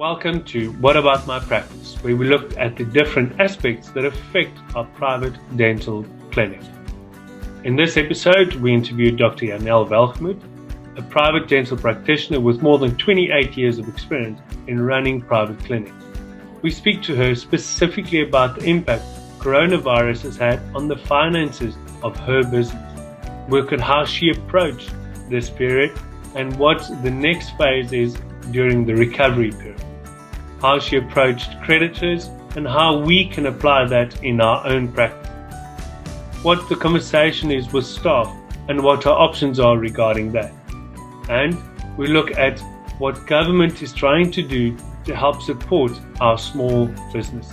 Welcome to What About My Practice, where we looked at the different aspects that affect our private dental clinic. In this episode, we interviewed Dr. Janel Welgemoed, a private dental practitioner with more than 28 years of experience in running private clinics. We speak to her specifically about the impact coronavirus has had on the finances of her business. We look at how she approached this period and what the next phase is during the recovery period, how she approached creditors and how we can apply that in our own practice, what the conversation is with staff and what our options are regarding that. And we look at what government is trying to do to help support our small business.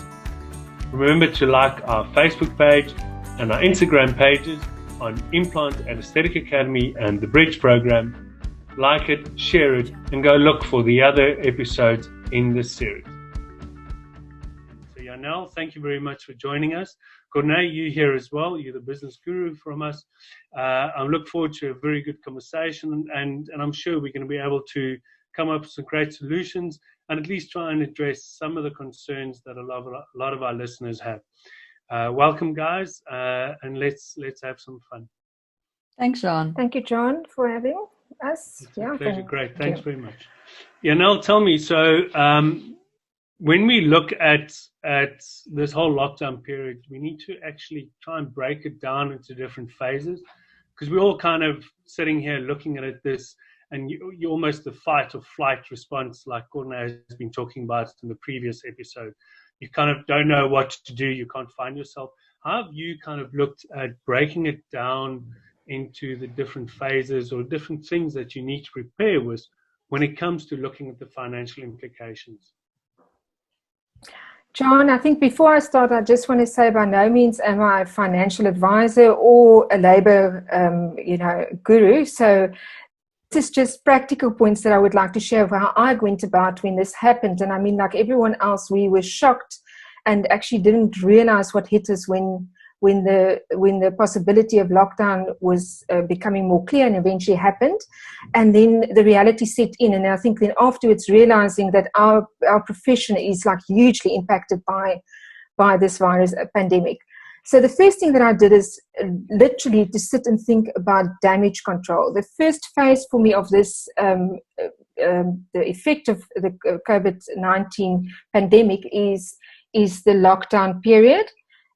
Remember to like our Facebook page and our Instagram pages on Implant and Aesthetic Academy and the Bridge program. Like it, share it, and go look for the other episodes in this series. So Janel, thank you very much for joining us. Corne, you here as well. You're the business guru from us. I look forward to a very good conversation, and I'm sure we're going to be able to come up with some great solutions and at least try and address some of the concerns that a lot of our listeners have. Welcome, guys, and let's have some fun. Thanks, John. Thank you, John, for having us. It's a pleasure. Great. Thanks very much. Janel, tell me, so when we look at this whole lockdown period, we need to actually try and break it down into different phases, because we're all kind of sitting here looking at this, and you almost the fight or flight response, like Corne has been talking about in the previous episode. You kind of don't know what to do. You can't find yourself. How have you kind of looked at breaking it down into the different phases or different things that you need to prepare with when it comes to looking at the financial implications? John, I think before I start, I just want to say by no means am I a financial advisor or a labor, guru. So this is just practical points that I would like to share of how I went about when this happened. And I mean, like everyone else, we were shocked and actually didn't realize what hit us when the possibility of lockdown was becoming more clear and eventually happened. And then the reality set in. And I think then afterwards realizing that our profession is like hugely impacted by this virus pandemic. So the first thing that I did is literally to sit and think about damage control. The first phase for me of this, the effect of the COVID-19 pandemic is the lockdown period.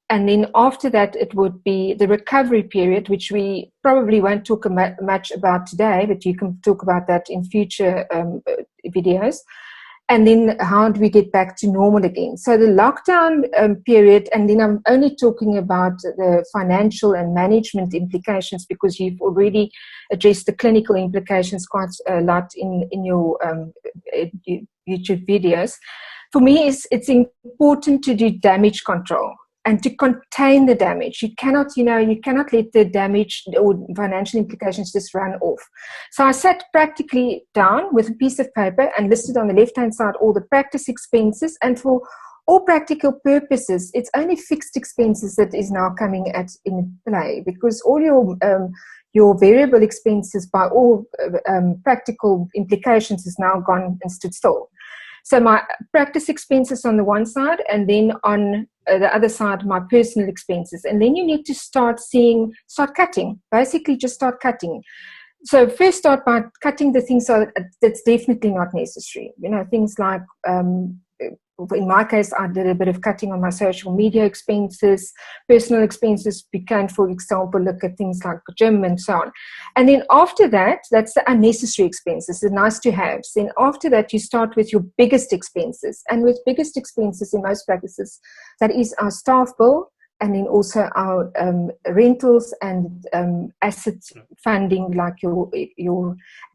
And then after that, it would be the recovery period, which we probably won't talk much about today, but you can talk about that in future videos. And then how do we get back to normal again? So the lockdown period, and then I'm only talking about the financial and management implications because you've already addressed the clinical implications quite a lot in your YouTube videos. For me, it's important to do damage control and to contain the damage. You cannot let the damage or financial implications just run off. So I sat practically down with a piece of paper and listed on the left-hand side all the practice expenses. And for all practical purposes, it's only fixed expenses that is now coming in play, because all your variable expenses by all practical implications is now gone and stood still. So my practice expenses on the one side, and then on the other side, my personal expenses. And then you need to start cutting, basically just start cutting. So first start by cutting the things that's definitely not necessary. Things like, in my case, I did a bit of cutting on my social media expenses, personal expenses. We can, for example, look at things like gym and so on. And then after that, that's the unnecessary expenses, the nice to haves. Then after that, you start with your biggest expenses. And with biggest expenses in most practices, that is our staff bill, and then also our rentals and asset funding, like your,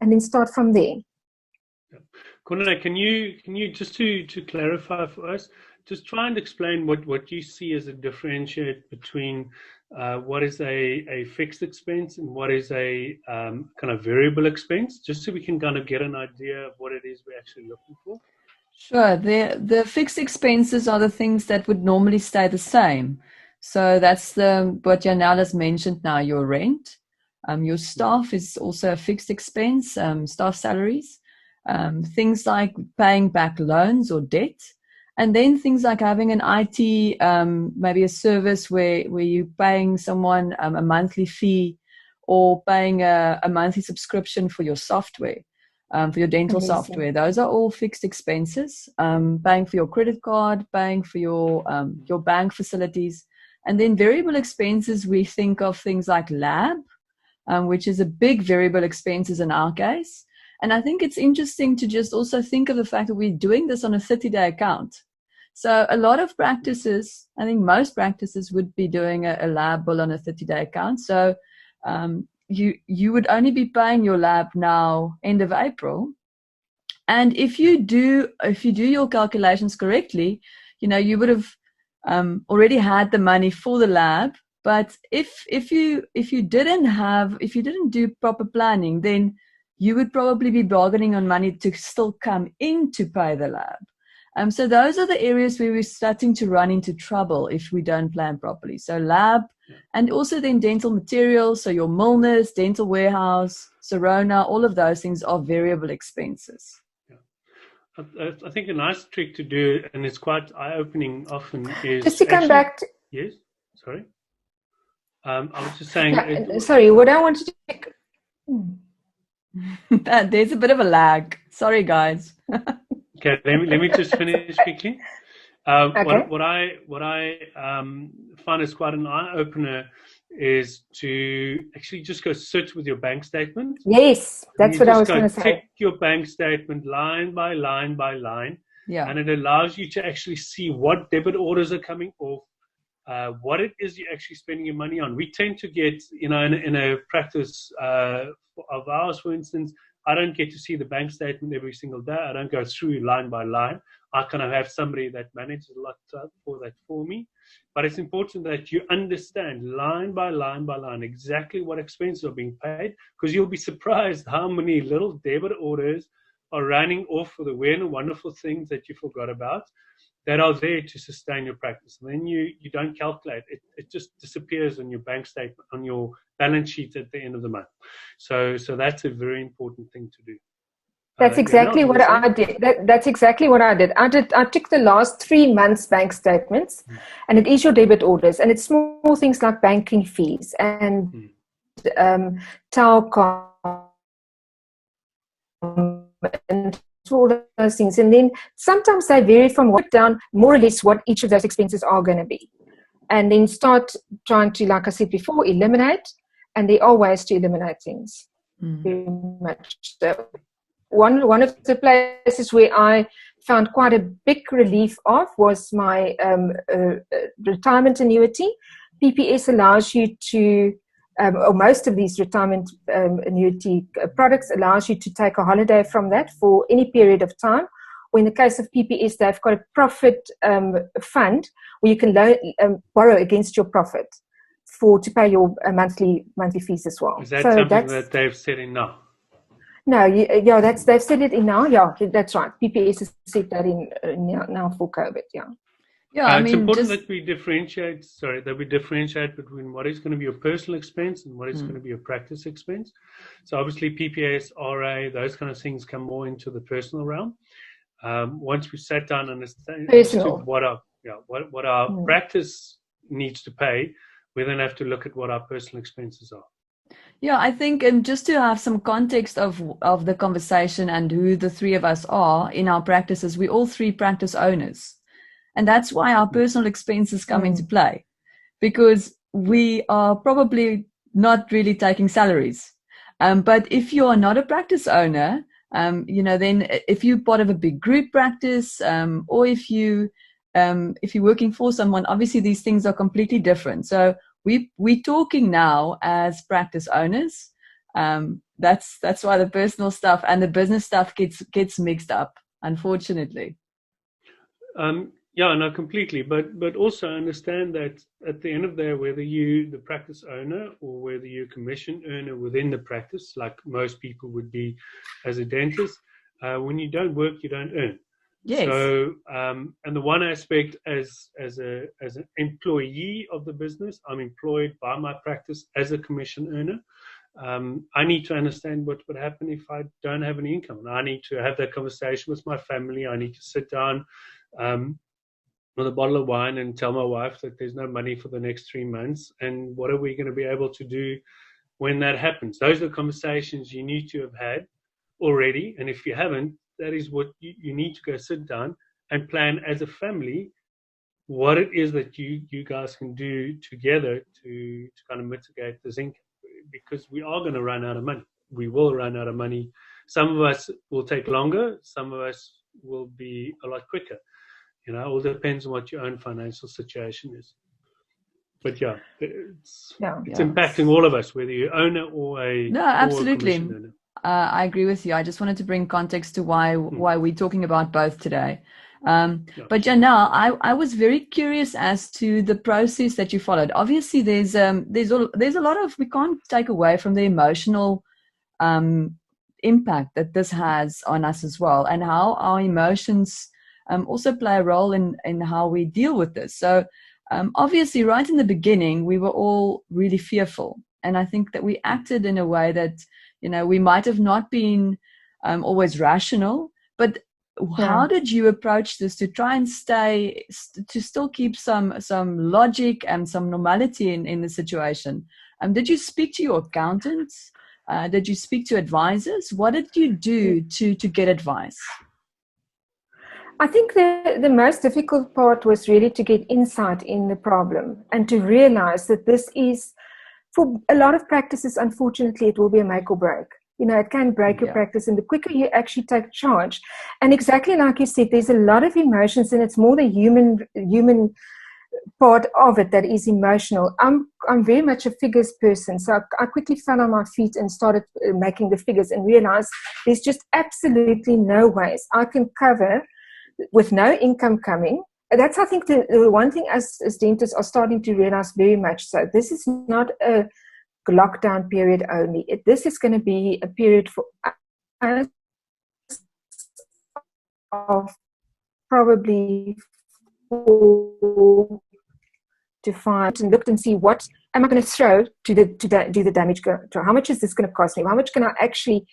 and then start from there. Corne, can you just to clarify for us, just try and explain what you see as a differentiate between what is a fixed expense and what is a kind of variable expense, just so we can kind of get an idea of what it is we're actually looking for? Sure. The fixed expenses are the things that would normally stay the same. So that's what Janel has mentioned now, your rent. Your staff is also a fixed expense, staff salaries. things like paying back loans or debt, and then things like having an IT, maybe a service where you're paying someone a monthly fee, or paying a monthly subscription for your software, for your dental software. Those are all fixed expenses. Paying for your credit card, paying for your bank facilities. And then variable expenses, we think of things like lab, which is a big variable expenses in our case. And I think it's interesting to just also think of the fact that we're doing this on a 30-day account. So a lot of practices, I think most practices would be doing a lab bill on a 30-day account. So you would only be paying your lab now end of April. And if you do your calculations correctly, you would have already had the money for the lab. But if you didn't do proper planning, then you would probably be bargaining on money to still come in to pay the lab. So those are the areas where we're starting to run into trouble if we don't plan properly. So lab, and also then dental materials, so your millness, dental warehouse, Sirona, all of those things are variable expenses. Yeah. I think a nice trick to do, and it's quite eye-opening often, is just to come back to... Yes, sorry. I was just saying... sorry, what I wanted to... There's a bit of a lag. Sorry, guys. Okay, let me just finish quickly. Okay. What I find is quite an eye opener is to actually just go sit with your bank statement. Yes, that's what I was going to say. Check your bank statement line by line by line, and it allows you to actually see what debit orders are coming off, what it is you're actually spending your money on. We tend to get, in a practice of ours, for instance, I don't get to see the bank statement every single day. I don't go through line by line. I kind of have somebody that manages a lot for me. But it's important that you understand line by line by line exactly what expenses are being paid, because you'll be surprised how many little debit orders are running off for the weird and wonderful things that you forgot about that are there to sustain your practice. And then you don't calculate. It just disappears on your bank statement, on your balance sheet at the end of the month. So that's a very important thing to do. That's exactly what I did. That's exactly what I did. I took the last 3 months' bank statements, and it is your debit orders, and it's small things like banking fees and tower costs and all those things. And then sometimes they vary from what down more or less what each of those expenses are going to be, and then start trying to, like I said before, eliminate. And there are ways to eliminate things. Very much so. One of the places where I found quite a big relief of was my retirement annuity. PPS allows you to, or most of these retirement annuity products allows you to take a holiday from that for any period of time. Or in the case of PPS, they've got a profit fund where you can borrow against your profit to pay your monthly fees as well. Is that something that they've set in now? No, they've said it in now. Yeah, that's right. PPS has said that in now for COVID. Yeah. Yeah, it's important that we differentiate. Between what is going to be your personal expense and what is going to be your practice expense. So obviously, PPS, RA, those kind of things come more into the personal realm. Once we sat down and understand what our practice needs to pay, we then have to look at what our personal expenses are. Yeah, I think, and just to have some context of the conversation and who the three of us are in our practices, we're all three practice owners. And that's why our personal expenses come into play, because we are probably not really taking salaries. But if you are not a practice owner, then if you're part of a big group practice, or if you're working for someone, obviously these things are completely different. So we're talking now as practice owners. That's why the personal stuff and the business stuff gets mixed up, unfortunately. Yeah, no, completely. But also understand that at the end of the day, whether you the practice owner or whether you're a commission earner within the practice, like most people would be as a dentist, when you don't work, you don't earn. Yes. So, and the one aspect as an employee of the business, I'm employed by my practice as a commission earner. I need to understand what would happen if I don't have any income. And I need to have that conversation with my family. I need to sit down with a bottle of wine and tell my wife that there's no money for the next 3 months. And what are we going to be able to do when that happens? Those are the conversations you need to have had already. And if you haven't, that is what you need to go sit down and plan as a family what it is that you guys can do together to kind of mitigate this income. Because we are going to run out of money. We will run out of money. Some of us will take longer. Some of us will be a lot quicker. It all depends on what your own financial situation is. But yeah, it's impacting all of us, whether you're owner or a absolutely. Or a commission earner. I agree with you. I just wanted to bring context to why we're talking about both today. But Janel, I was very curious as to the process that you followed. Obviously, there's a lot of, we can't take away from the emotional impact that this has on us as well, and how our emotions also play a role in how we deal with this. So obviously, right in the beginning, we were all really fearful, and I think that we acted in a way that we might have not been always rational, but how did you approach this to try and to still keep some logic and some normality in the situation? Did you speak to your accountants? Did you speak to advisors? What did you do to get advice? I think the most difficult part was really to get insight in the problem and to realize that this is, for a lot of practices, unfortunately, it will be a make or break. It can break your practice, and the quicker you actually take charge. And exactly like you said, there's a lot of emotions, and it's more the human part of it that is emotional. I'm very much a figures person, so I quickly fell on my feet and started making the figures and realized there's just absolutely no ways I can cover with no income coming. That's, I think, the one thing as dentists are starting to realize very much so. This is not a lockdown period only. This is going to be a period for us of probably 4 to 5, and looked and see what am I going to throw to do the damage control. How much is this going to cost me? How much can I actually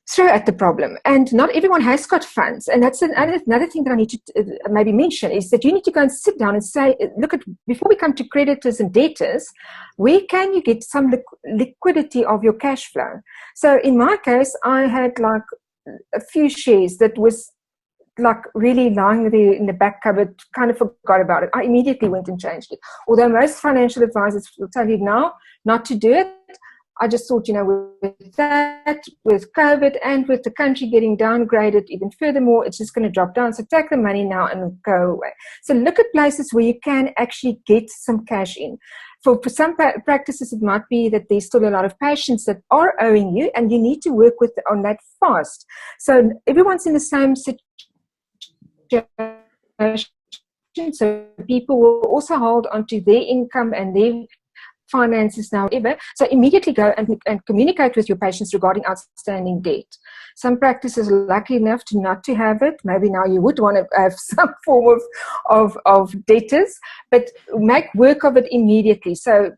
throw at the problem? And not everyone has got funds, and that's another thing that I need to maybe mention, is that you need to go and sit down and say, look at, before we come to creditors and debtors, where can you get some liquidity of your cash flow? So in my case, I had like a few shares that was like really lying there in the back cupboard, kind of forgot about it. I immediately went and changed it. Although most financial advisors will tell you now not to do it, I just thought, with that, with COVID and with the country getting downgraded even furthermore, it's just going to drop down. So take the money now and go away. So look at places where you can actually get some cash in. For some practices, it might be that there's still a lot of patients that are owing you, and you need to work on that fast. So everyone's in the same situation. So people will also hold onto their income and their finances now ever. So immediately go and communicate with your patients regarding outstanding debt. Some practices are lucky enough not to have it. Maybe now you would want to have some form of debtors, but make work of it immediately. So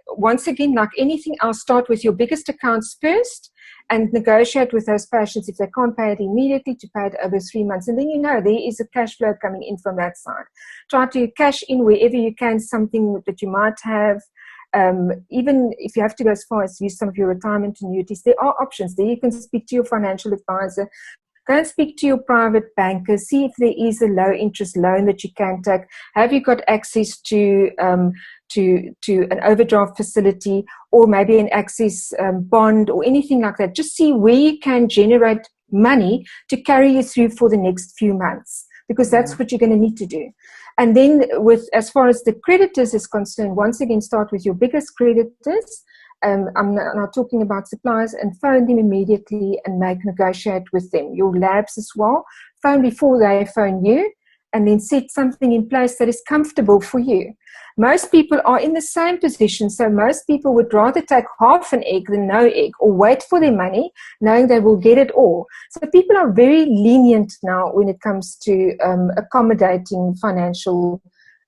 once again, like anything else, start with your biggest accounts first and negotiate with those patients, if they can't pay it immediately, to pay it over 3 months. And then there is a cash flow coming in from that side. Try to cash in wherever you can something that you might have. Even if you have to go as far as use some of your retirement annuities, there are options. There you can speak to your financial advisor. Go and speak to your private banker. See if there is a low interest loan that you can take. Have you got access to an overdraft facility, or maybe an access bond or anything like that? Just see where you can generate money to carry you through for the next few months, because that's what you're going to need to do. And then as far as the creditors is concerned, once again, start with your biggest creditors. I'm not talking about suppliers, and phone them immediately and negotiate with them. Your labs as well, phone before they phone you, and then set something in place that is comfortable for you. Most people are in the same position, so most people would rather take half an egg than no egg, or wait for their money knowing they will get it all. So people are very lenient now when it comes to accommodating financial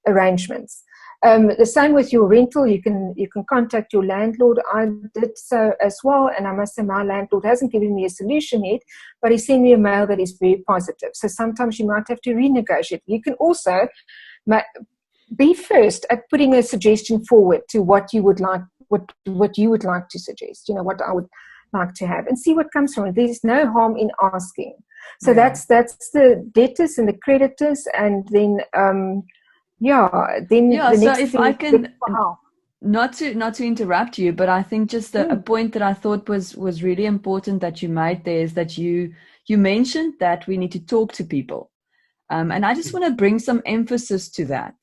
arrangements. The same with your rental. You can contact your landlord. I did so as well, and I must say my landlord hasn't given me a solution yet, but he sent me a mail that is very positive. So sometimes you might have to renegotiate. You can also be first at putting a suggestion forward to what you would like, what you would like to suggest. You know, what I would like to have, and see what comes from it. There's no harm in asking. So that's the debtors and the creditors, and then the so next if thing I is can, wow. not to interrupt you, but I think just a point that I thought was really important that you made there is that you mentioned that we need to talk to people, and I just want to bring some emphasis to that.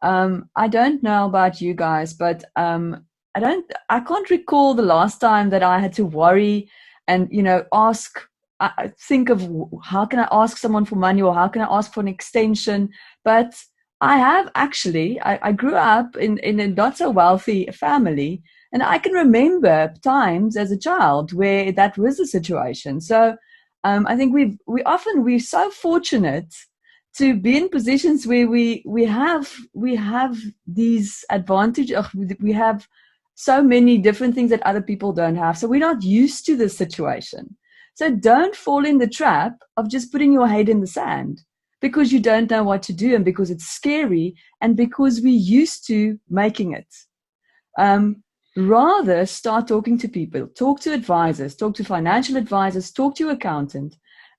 I don't know about you guys, but I can't recall the last time that I had to worry and ask. I think of how can I ask someone for money, or how can I ask for an extension, but I have actually, I grew up in a not so wealthy family, and I can remember times as a child where that was the situation. So I think we're so fortunate to be in positions where we have these advantages. We have so many different things that other people don't have. So we're not used to this situation. So don't fall in the trap of just putting your head in the sand because you don't know what to do, and because it's scary, and because we're used to making it. Rather start talking to people, talk to advisors, talk to financial advisors, talk to your accountant,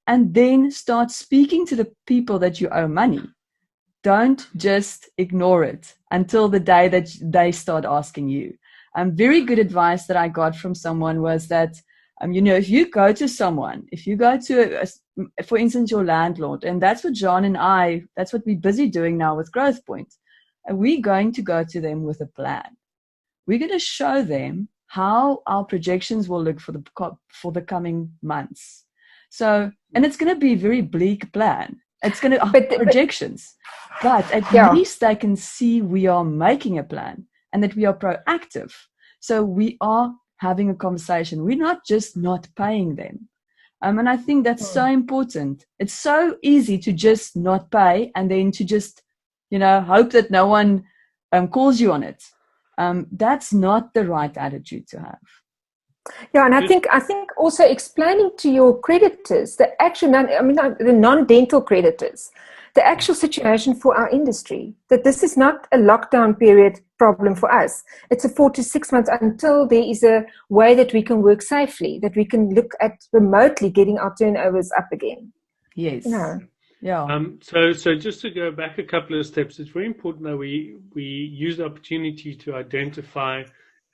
and then start speaking to the people that you owe money. Don't just ignore it until the day that they start asking you. Very good advice that I got from someone was that, if you go to someone, if you go to, for instance, your landlord, and that's what John and I, that's what we're busy doing now with Growth Point, and we're going to go to them with a plan. We're going to show them how our projections will look for the coming months. So, and it's going to be a very bleak plan. It's going to projections, but at least they can see we are making a plan and that we are proactive. So we are having a conversation. We're not just not paying them. And I think that's so important. It's so easy to just not pay and then to just, hope that no one calls you on it. That's not the right attitude to have. Yeah, and I think also explaining to your creditors the non-dental creditors, the actual situation for our industry, that this is not a lockdown period problem for us. It's a 4 to 6 months until there is a way that we can work safely, that we can look at remotely getting our turnovers up again. Yes. Yeah. So just to go back a couple of steps, it's very important that we use the opportunity to identify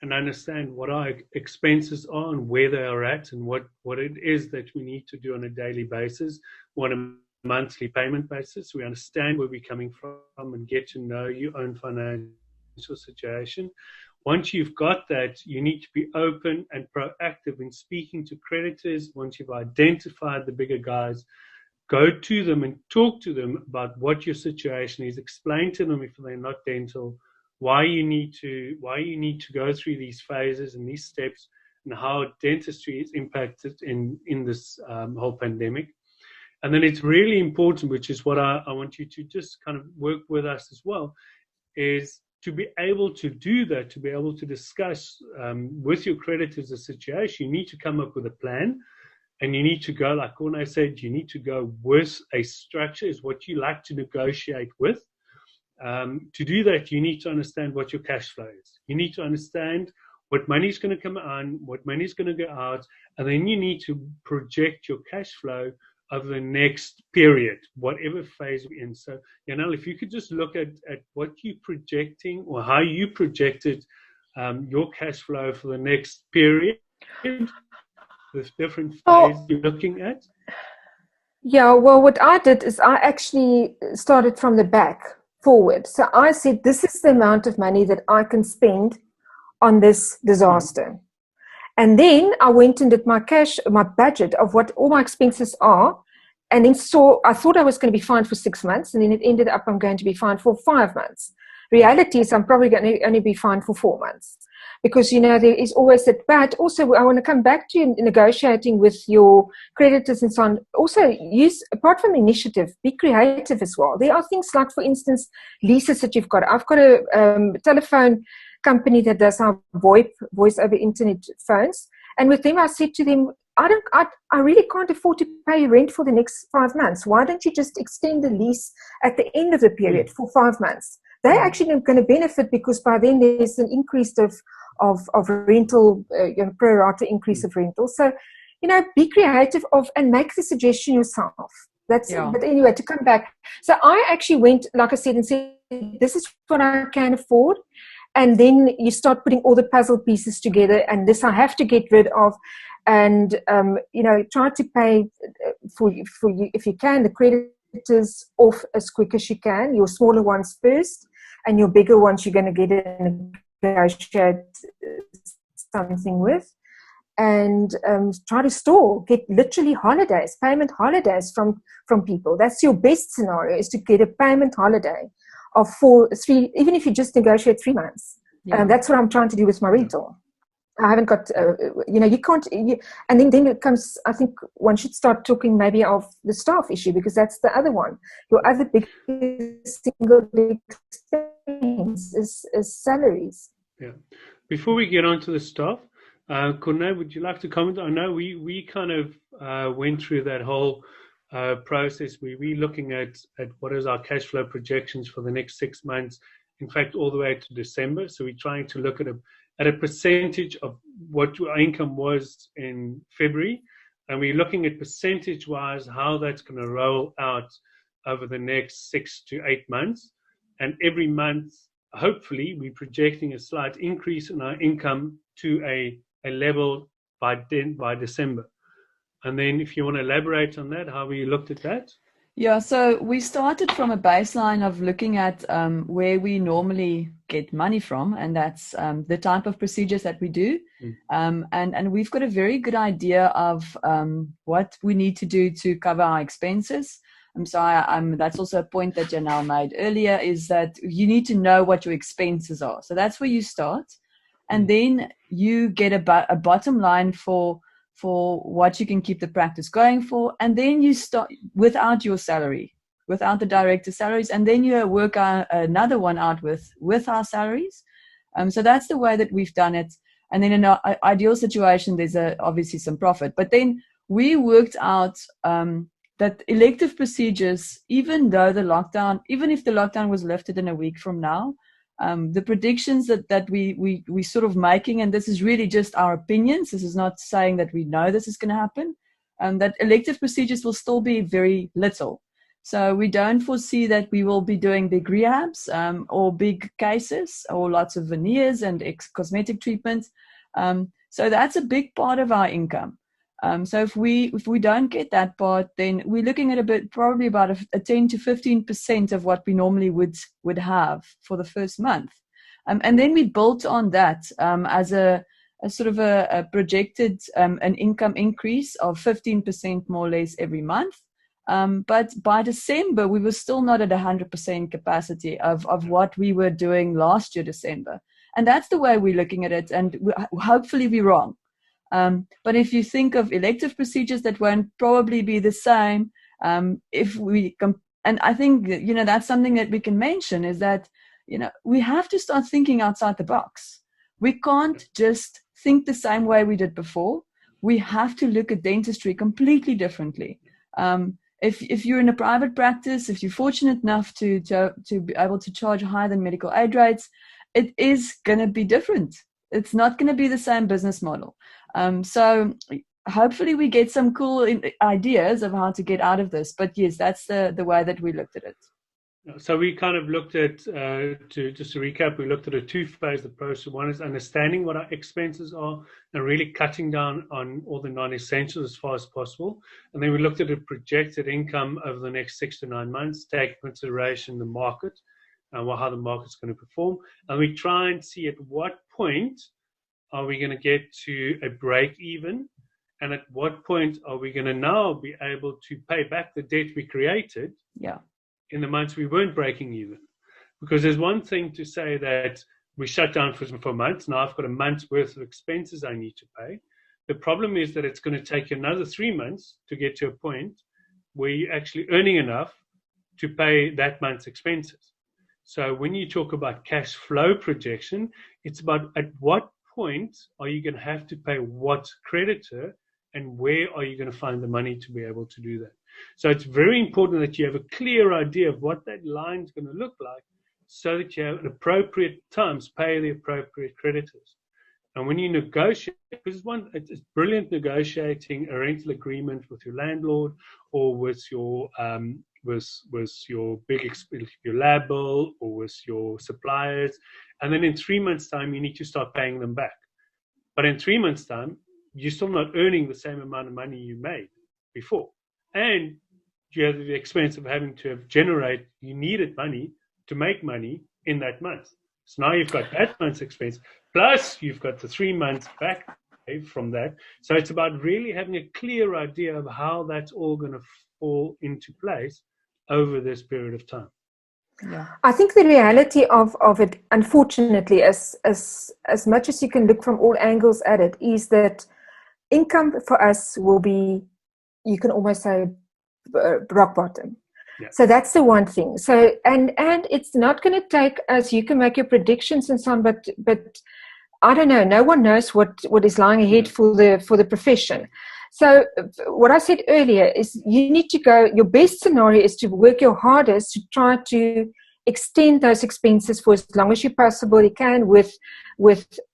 and understand what our expenses are and where they are at, and what it is that we need to do on a daily basis, on a monthly payment basis. We understand where we're coming from and get to know your own financial situation. Once you've got that, you need to be open and proactive in speaking to creditors. Once you've identified the bigger guys, go to them and talk to them about what your situation is. Explain to them, if they're not dental, why you need to go through these phases and these steps, and how dentistry is impacted in this whole pandemic. And then it's really important, which is what I want you to just kind of work with us as well, is to be able to do that, to be able to discuss with your creditors the situation. You need to come up with a plan. And you need to go, like Corne said, you need to go with a structure, is what you like to negotiate with. To do that, you need to understand what your cash flow is. You need to understand what money is going to come on, what money is going to go out, and then you need to project your cash flow over the next period, whatever phase we're in. So, Janel, if you could just look at what you're projecting, or how you projected your cash flow for the next period, the different phase you're looking at? Yeah, well, what I did is I actually started from the back forward. So I said, this is the amount of money that I can spend on this disaster. And then I went and did my budget of what all my expenses are. And then I thought I was going to be fine for 6 months. And then it ended up I'm going to be fine for 5 months. Reality is I'm probably going to only be fine for 4 months. because, there is always that. But also, I want to come back to negotiating with your creditors and so on. Also, apart from initiative, be creative as well. There are things like, for instance, leases that you've got. I've got a telephone company that does our voice over internet phones. And with them, I said to them, I really can't afford to pay rent for the next 5 months. Why don't you just extend the lease at the end of the period for 5 months? They're actually going to benefit, because by then there's an increase of rental, pro rata increase of rental. So, be creative and make the suggestion yourself. But anyway, to come back. So I actually went, like I said, and said, this is what I can afford. And then you start putting all the puzzle pieces together, and this I have to get rid of. And, try to pay for you, if you can, the creditors off as quick as you can, your smaller ones first, and your bigger ones you're going to get and negotiate something with. And try to get literally holidays, payment holidays from people. That's your best scenario, is to get a payment holiday of 3, even if you just negotiate 3 months. That's what I'm trying to do with my rental. I haven't got, you can't, and then it comes, I think one should start talking maybe of the staff issue, because that's the other one. Your other big single expense is salaries. Yeah. Before we get on to the staff, Corne, would you like to comment? I know we kind of went through that whole process. We're looking at what is our cash flow projections for the next 6 months, in fact, all the way to December. So we're trying to look at a percentage of what your income was in February, and we're looking at percentage-wise how that's going to roll out over the next 6 to 8 months. And every month, hopefully, we're projecting a slight increase in our income to a level by December. And then if you want to elaborate on that, how we looked at that? Yeah, so we started from a baseline of looking at where we normally get money from, and that's the type of procedures that we do. And we've got a very good idea of what we need to do to cover our expenses. So that's also a point that Janel made earlier, is that you need to know what your expenses are. So that's where you start. And then you get a bottom line for what you can keep the practice going for. And then you start without your salary, without the director salaries. And then you work another one out with our salaries. So that's the way that we've done it. And then in an ideal situation, there's obviously some profit. But then we worked out that elective procedures, even if the lockdown was lifted in a week from now, the predictions that we sort of making, and this is really just our opinions, this is not saying that we know this is going to happen, that elective procedures will still be very little. So we don't foresee that we will be doing big rehabs or big cases or lots of veneers and cosmetic treatments. So that's a big part of our income. So if we don't get that part, then we're looking at probably about a 10 to 15% of what we normally would have for the first month. And then we built on that as a sort of a projected an income increase of 15% more or less every month. But by December, we were still not at 100% capacity of what we were doing last year, December. And that's the way we're looking at it. And hopefully we're wrong. But if you think of elective procedures, that won't probably be the same. And I think, that's something that we can mention, is that, we have to start thinking outside the box. We can't just think the same way we did before. We have to look at dentistry completely differently. If you're in a private practice, if you're fortunate enough to be able to charge higher than medical aid rates, it is going to be different. It's not going to be the same business model. So hopefully we get some cool ideas of how to get out of this. But yes, that's the way that we looked at it. So we kind of looked at, just to recap, we looked at a two-phase approach. One is understanding what our expenses are and really cutting down on all the non-essentials as far as possible. And then we looked at a projected income over the next 6 to 9 months, take into consideration the market and how the market's going to perform. And we try and see at what point are we going to get to a break even, and at what point are we going to now be able to pay back the debt we created in the months we weren't breaking even? Because there's one thing to say that we shut down for months. Now I've got a month's worth of expenses I need to pay. The problem is that it's going to take another 3 months to get to a point where you're actually earning enough to pay that month's expenses. So when you talk about cash flow projection, it's about at what point are you going to have to pay what creditor, and where are you going to find the money to be able to do that. So it's very important that you have a clear idea of what that line is going to look like, so that you have at appropriate times pay the appropriate creditors. And when you negotiate, because it's brilliant negotiating a rental agreement with your landlord or with your your lab bill or with your suppliers, and then in 3 months' time you need to start paying them back. But in 3 months' time, you're still not earning the same amount of money you made before, and you have the expense of having to you needed money to make money in that month. So now you've got that month's expense, plus you've got the 3 months back from that. So it's about really having a clear idea of how that's all going to fall into place over this period of time. Yeah. I think the reality of it, unfortunately, as much as you can look from all angles at it, is that income for us will be, you can almost say, rock bottom. Yeah. So that's the one thing. So and it's not going to take us. You can make your predictions and so on, but I don't know. No one knows what is lying ahead for the profession. So what I said earlier is you need to go. Your best scenario is to work your hardest to try to extend those expenses for as long as you possibly can, with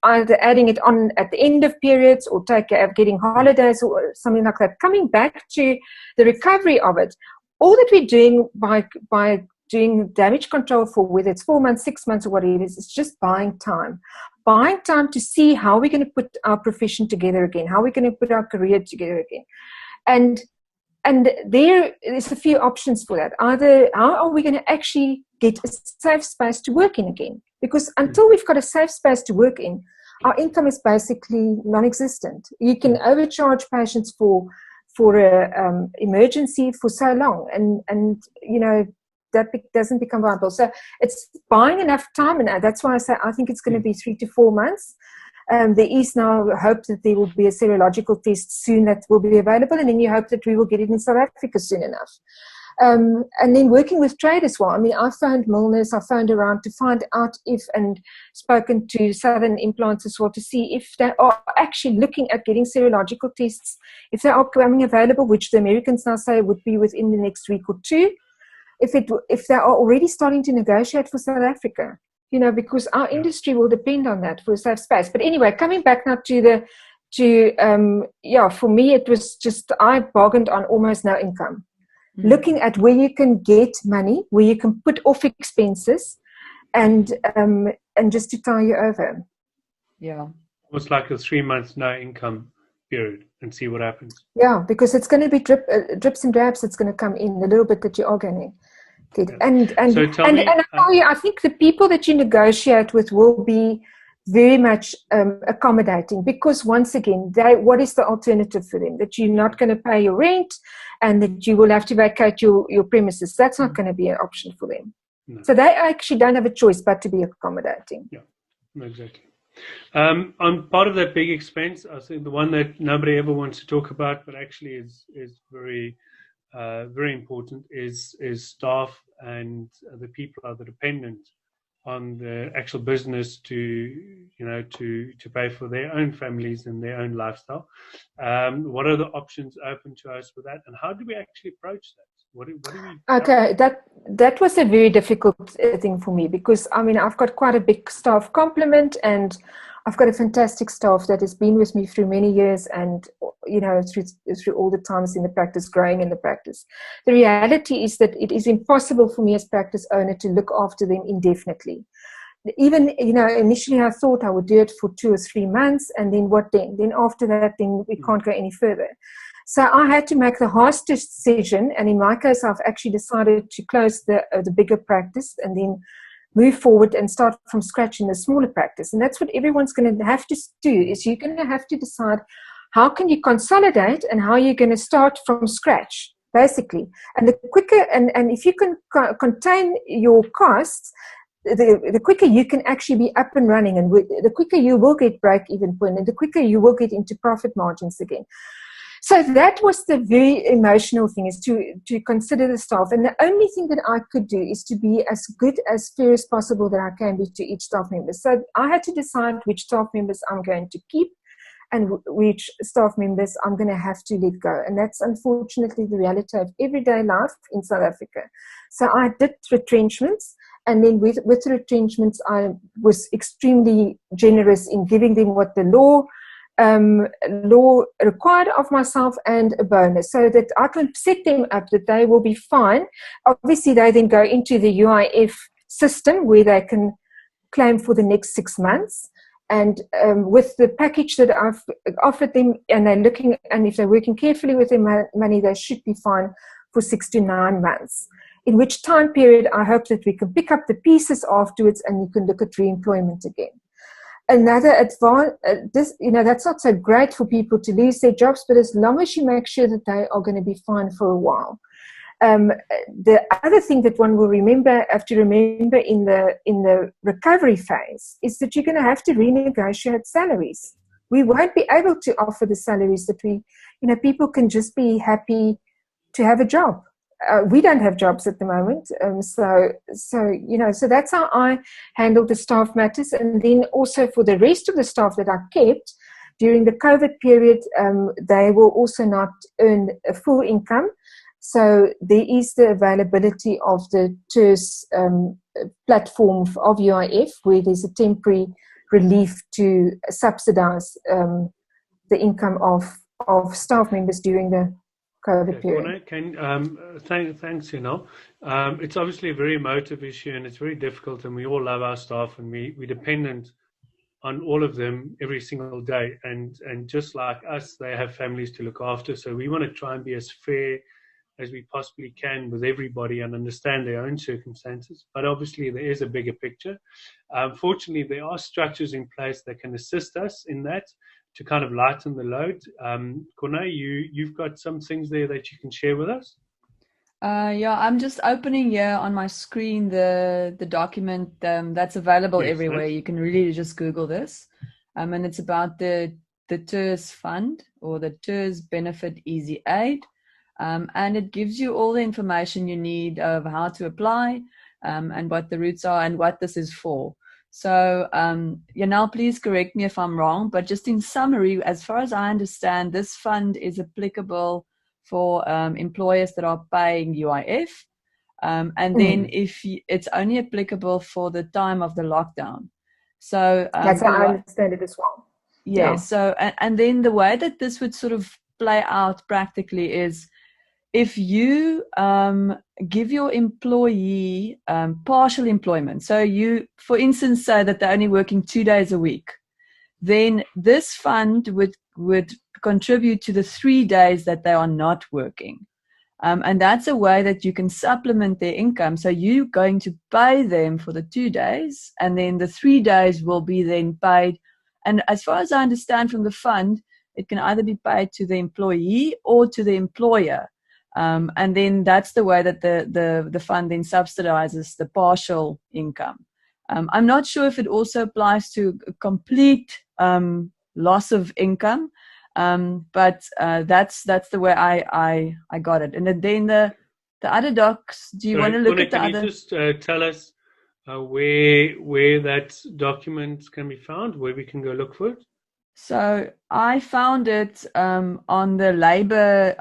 either adding it on at the end of periods or getting holidays or something like that. Coming back to the recovery of it. All that we're doing by doing damage control for whether it's 4 months, 6 months, or whatever it is just buying time. Buying time to see how we're going to put our profession together again, how we're going to put our career together again. And there is a few options for that. Either how are we going to actually get a safe space to work in again? Because until we've got a safe space to work in, our income is basically non-existent. You can overcharge patients for a emergency for so long, and that doesn't become viable. So it's buying enough time, and that's why I say I think it's going to be 3 to 4 months. There is now hope that there will be a serological test soon that will be available, and then you hope that we will get it in South Africa soon enough. And then working with trade as well. I mean, I phoned Milners, I phoned around to find out if, and spoken to Southern Implants as well to see if they are actually looking at getting serological tests, if they are becoming available, which the Americans now say would be within the next week or two, if they are already starting to negotiate for South Africa, because our industry will depend on that for a safe space. But anyway, coming back now for me, it was just, I bargained on almost no income. Looking at where you can get money, where you can put off expenses, and just to tie you over. Yeah. Almost like a 3 months no income period, and see what happens. Yeah, because it's going to be drips and drabs that's going to come in, the little bit that you are going to get. Yeah. And so tell me, I tell you, I think the people that you negotiate with will be very much accommodating, because once again, what is the alternative for them? That you're not going to pay your rent and that you will have to vacate your premises. That's not going to be an option for them. No. So they actually don't have a choice but to be accommodating. Yeah, exactly. On part of that big expense, I think the one that nobody ever wants to talk about, but actually is very, very important, is staff and the people are the dependent on the actual business to pay for their own families and their own lifestyle. What are the options open to us for that, and how do we actually approach that? What do we? Okay, that was a very difficult thing for me, because I mean I've got quite a big staff complement, and I've got a fantastic staff that has been with me through many years, and through all the times in the practice, growing in the practice. The reality is that it is impossible for me as practice owner to look after them indefinitely. Even initially I thought I would do it for 2 or 3 months, and then what then? Then after that, then we can't go any further. So I had to make the hardest decision, and in my case, I've actually decided to close the bigger practice and then move forward and start from scratch in the smaller practice. And that's what everyone's going to have to do, is you're going to have to decide how can you consolidate and how you're going to start from scratch, basically. And the quicker, and if you can contain your costs, the quicker you can actually be up and running, and the quicker you will get break-even point, and the quicker you will get into profit margins again. So that was the very emotional thing, is to consider the staff. And the only thing that I could do is to be as good, as fair as possible that I can be to each staff member. So I had to decide which staff members I'm going to keep and which staff members I'm going to have to let go. And that's unfortunately the reality of everyday life in South Africa. So I did retrenchments. And then with the retrenchments, I was extremely generous in giving them what the law required of myself, and a bonus, so that I can set them up that they will be fine. Obviously, they then go into the UIF system where they can claim for the next 6 months. And with the package that I've offered them, and they're looking, and if they're working carefully with their money, they should be fine for 6 to 9 months. In which time period, I hope that we can pick up the pieces afterwards, and you can look at re-employment again. Another advantage, that's not so great for people to lose their jobs, but as long as you make sure that they are going to be fine for a while. The other thing that one will have to remember in the recovery phase is that you're going to have to renegotiate salaries. We won't be able to offer the salaries that people can just be happy to have a job. We don't have jobs at the moment, so that's how I handled the staff matters. And then also for the rest of the staff that I kept during the COVID period, they will also not earn a full income. So there is the availability of the TERS platform of UIF, where there's a temporary relief to subsidize the income of staff members during the COVID period. Thanks, Janel. It's obviously a very emotive issue, and it's very difficult, and we all love our staff, and we're dependent on all of them every single day. And just like us, they have families to look after. So we want to try and be as fair as we possibly can with everybody and understand their own circumstances. But obviously there is a bigger picture. Fortunately, there are structures in place that can assist us in that, to kind of lighten the load. Corne, you've got some things there that you can share with us? Yeah, I'm just opening here on my screen the document that's available everywhere. You can really just Google this. And it's about the TERS fund, or the TERS Benefit Easy Aid. And it gives you all the information you need of how to apply, and what the routes are and what this is for. So, Janel, please correct me if I'm wrong, but just in summary, as far as I understand, this fund is applicable for employers that are paying UIF. And then it's only applicable for the time of the lockdown. So that's how I understand it as well. Yeah. So, and then the way that this would sort of play out practically is, if you give your employee partial employment, so you, for instance, say that they're only working 2 days a week, then this fund would contribute to the 3 days that they are not working. And that's a way that you can supplement their income. So you're going to pay them for the 2 days, and then the 3 days will be then paid. And as far as I understand from the fund, it can either be paid to the employee or to the employer. And then that's the way that the fund then subsidizes the partial income. I'm not sure if it also applies to complete loss of income, but that's the way I got it. And then the other docs, do you want to look at the other? Can you just tell us where that document can be found, where we can go look for it? So I found it on the labor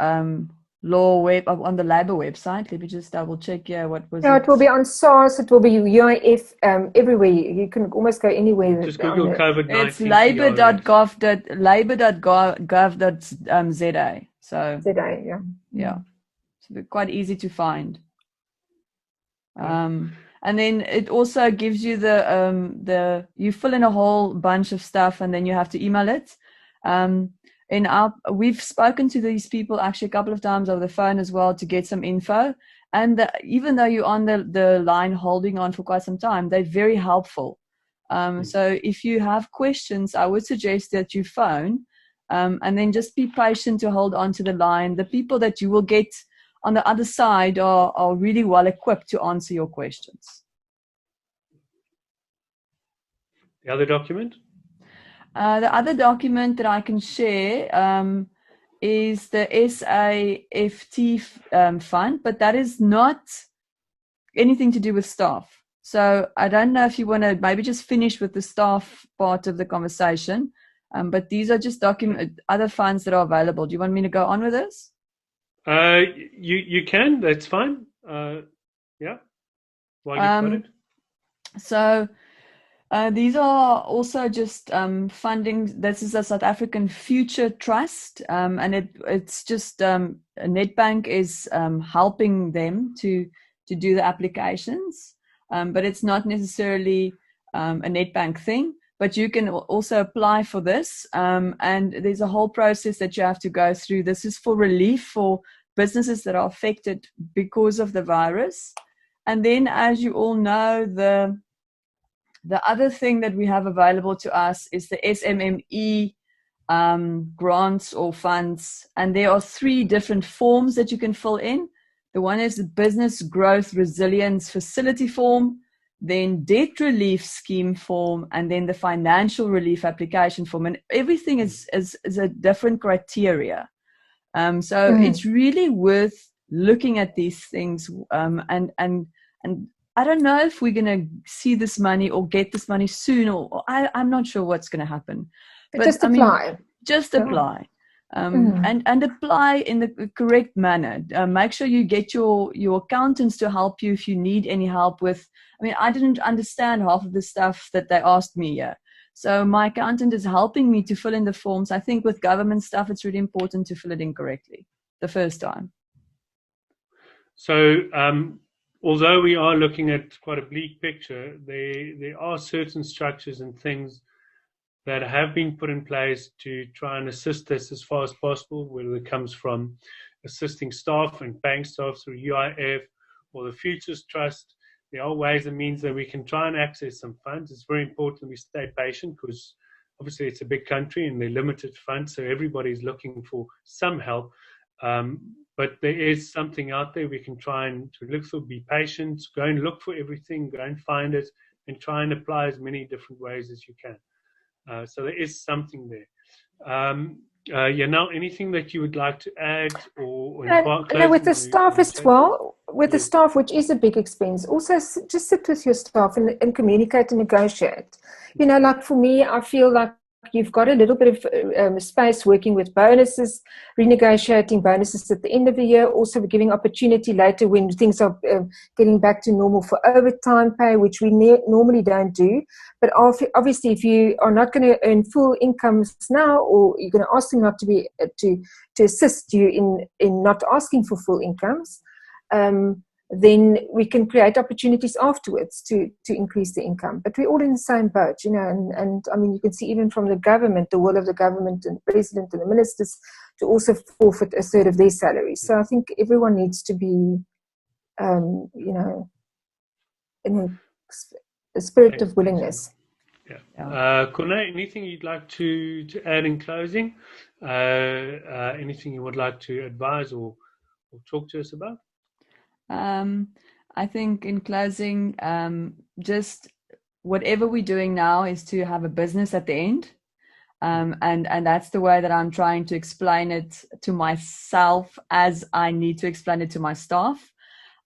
law on the labor website. Let me just double check here. What was it? It will be on SARS, it will be UIF, everywhere. You can almost go anywhere. Just Google COVID-19. It's labor.gov.za. So ZA, yeah. So quite easy to find. And then it also gives you you fill in a whole bunch of stuff, and then you have to email it. We've spoken to these people actually a couple of times over the phone as well to get some info. And even though you're on the line holding on for quite some time, they're very helpful. So if you have questions, I would suggest that you phone, and then just be patient to hold on to the line. The people that you will get on the other side are really well equipped to answer your questions. The other document? The other document that I can share is the SAFT fund, but that is not anything to do with staff. So I don't know if you want to maybe just finish with the staff part of the conversation, but these are just other funds that are available. Do you want me to go on with this? You can. That's fine. Yeah. While you've got it. So these are also just funding. This is a South African Future Trust, and it's just Nedbank is helping them to do the applications, but it's not necessarily a Nedbank thing. But you can also apply for this, and there's a whole process that you have to go through. This is for relief for businesses that are affected because of the virus. And then, as you all know, the other thing that we have available to us is the SMME grants or funds. And there are 3 different forms that you can fill in. The one is the Business Growth Resilience Facility form, then Debt Relief Scheme form, and then the Financial Relief Application form. And everything is a different criteria. So it's really worth looking at these things, and I don't know if we're going to see this money or get this money soon, or I'm not sure what's going to happen. But just apply. Just apply. And apply in the correct manner. Make sure you get your accountants to help you if you need any help with. I mean, I didn't understand half of the stuff that they asked me here. So my accountant is helping me to fill in the forms. I think with government stuff, it's really important to fill it in correctly the first time. So although we are looking at quite a bleak picture, there are certain structures and things that have been put in place to try and assist us as far as possible, whether it comes from assisting staff and bank staff through UIF or the Futures Trust. There are ways and means that we can try and access some funds. It's very important we stay patient because obviously it's a big country and they're limited funds, so everybody's looking for some help. But there is something out there we can try and to look for, be patient, go and look for everything, go and find it, and try and apply as many different ways as you can. So there is something there. Janel, anything that you would like to add or no, with the staff as well, with the staff, which is a big expense, also just sit with your staff and communicate and negotiate. You know, like for me, I feel like you've got a little bit of space working with bonuses, renegotiating bonuses at the end of the year, also giving opportunity later when things are getting back to normal for overtime pay, which we normally don't do. But obviously, if you are not going to earn full incomes now, or you're going to ask them not to be to assist you in not asking for full incomes, then we can create opportunities afterwards to increase the income. But we're all in the same boat, you know, and I mean, you can see even from the government, the will of the government and the president and the ministers to also forfeit a third of their salary. So I think everyone needs to be, you know, in a spirit of willingness. Yeah. Corne, anything you'd like to add in closing? Anything you would like to advise or talk to us about? I think in closing, just whatever we're doing now is to have a business at the end. And that's the way that I'm trying to explain it to myself as I need to explain it to my staff.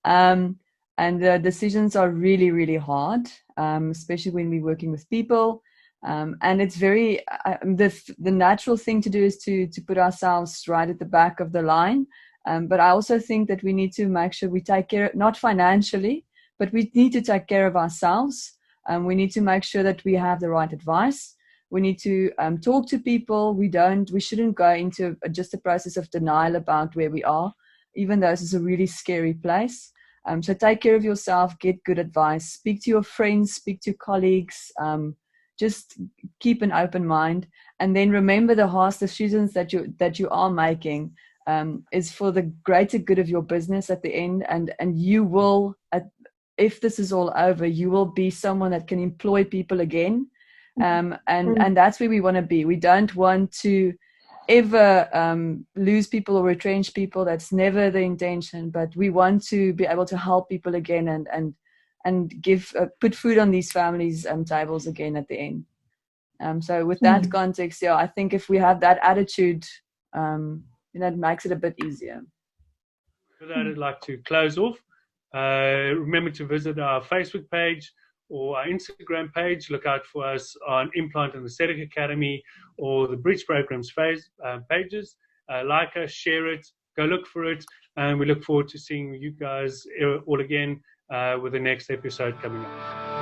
And the decisions are really, really hard, especially when we're working with people. And it's very, the natural thing to do is to put ourselves right at the back of the line. But I also think that we need to make sure we take care, not financially, but we need to take care of ourselves. We need to make sure that we have the right advice. We need to talk to people. We shouldn't go into just a process of denial about where we are, even though this is a really scary place. So take care of yourself, get good advice, speak to your friends, speak to colleagues, just keep an open mind. And then remember the harsh decisions that you are making is for the greater good of your business at the end, and you will, if this is all over, you will be someone that can employ people again, and that's where we want to be. We don't want to ever lose people or retrench people. That's never the intention, but we want to be able to help people again and give put food on these families' tables again at the end. So with that context, yeah, I think if we have that attitude, it makes it a bit easier. With that, I'd like to close off. Remember to visit our Facebook page or our Instagram page. Look out for us on Implant and Aesthetic Academy or the Bridge Programs pages. Like us, share it, go look for it, and we look forward to seeing you guys all again with the next episode coming up.